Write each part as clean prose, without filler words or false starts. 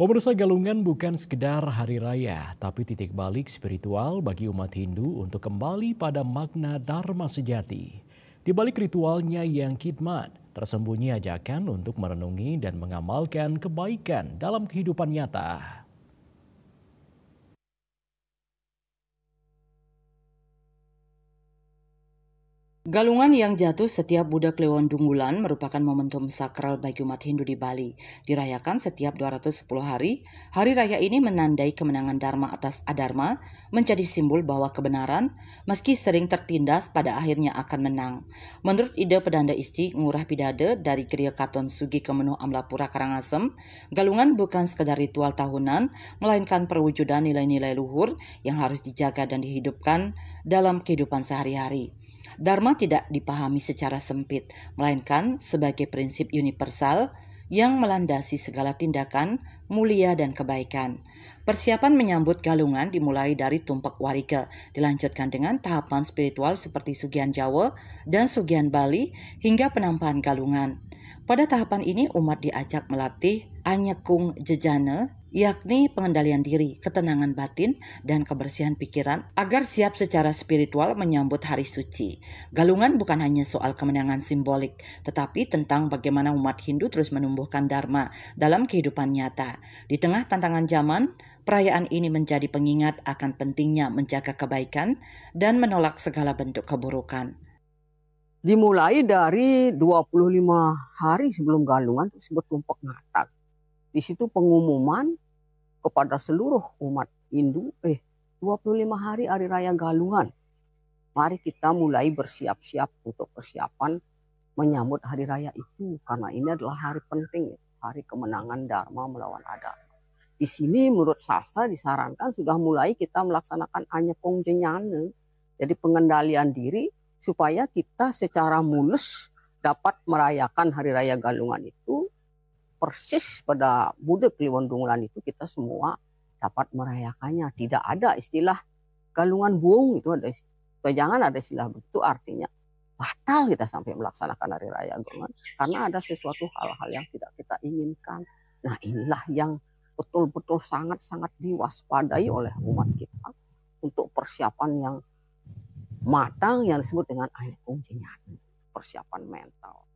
Pemirsa, Galungan bukan sekedar hari raya, tapi titik balik spiritual bagi umat Hindu untuk kembali pada makna Dharma sejati. Di balik ritualnya yang khidmat, tersembunyi ajakan untuk merenungi dan mengamalkan kebaikan dalam kehidupan nyata. Galungan yang jatuh setiap Buddha Kliwon Dunggulan merupakan momentum sakral bagi umat Hindu di Bali. Dirayakan setiap 210 hari, hari raya ini menandai kemenangan Dharma atas Adharma, menjadi simbol bahwa kebenaran, meski sering tertindas, pada akhirnya akan menang. Menurut ide Pedanda Isti Ngurah Pidade dari Kriya Katon Sugi Kemenuh Amlapura Karangasem, Galungan bukan sekadar ritual tahunan, melainkan perwujudan nilai-nilai luhur yang harus dijaga dan dihidupkan dalam kehidupan sehari-hari. Dharma tidak dipahami secara sempit, melainkan sebagai prinsip universal yang melandasi segala tindakan, mulia dan kebaikan. Persiapan menyambut Galungan dimulai dari tumpak warika, dilanjutkan dengan tahapan spiritual seperti Sugihan Jawa dan Sugihan Bali hingga penampahan Galungan. Pada tahapan ini umat diajak melatih Anyekung Jejana, yakni pengendalian diri, ketenangan batin, dan kebersihan pikiran agar siap secara spiritual menyambut hari suci. Galungan bukan hanya soal kemenangan simbolik, tetapi tentang bagaimana umat Hindu terus menumbuhkan Dharma dalam kehidupan nyata. Di tengah tantangan zaman, perayaan ini menjadi pengingat akan pentingnya menjaga kebaikan dan menolak segala bentuk keburukan. Dimulai dari 25 hari sebelum Galungan disebut tumpak ngatak. Di situ pengumuman kepada seluruh umat Hindu, 25 hari raya Galungan. Mari kita mulai bersiap-siap untuk persiapan menyambut hari raya itu. Karena ini adalah hari penting, hari kemenangan Dharma melawan Adharma. Di sini menurut sastra disarankan sudah mulai kita melaksanakan Anyekung Jejana. Jadi pengendalian diri supaya kita secara mulus dapat merayakan hari raya Galungan itu persis pada Buddha Kliwon Dunggulan itu kita semua dapat merayakannya. Tidak ada istilah Galungan buung, itu ada jangan ada istilah itu, artinya batal kita sampai melaksanakan hari raya Galungan karena ada sesuatu hal-hal yang tidak kita inginkan. Nah, inilah yang betul-betul sangat-sangat diwaspadai oleh umat kita untuk persiapan yang matang yang disebut dengan Anyekung Jejana, persiapan mental.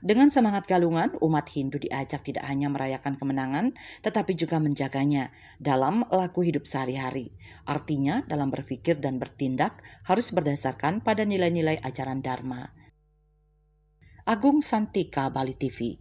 Dengan semangat Galungan, umat Hindu diajak tidak hanya merayakan kemenangan, tetapi juga menjaganya dalam laku hidup sehari-hari. Artinya, dalam berpikir dan bertindak harus berdasarkan pada nilai-nilai ajaran Dharma. Agung Santika, Bali TV.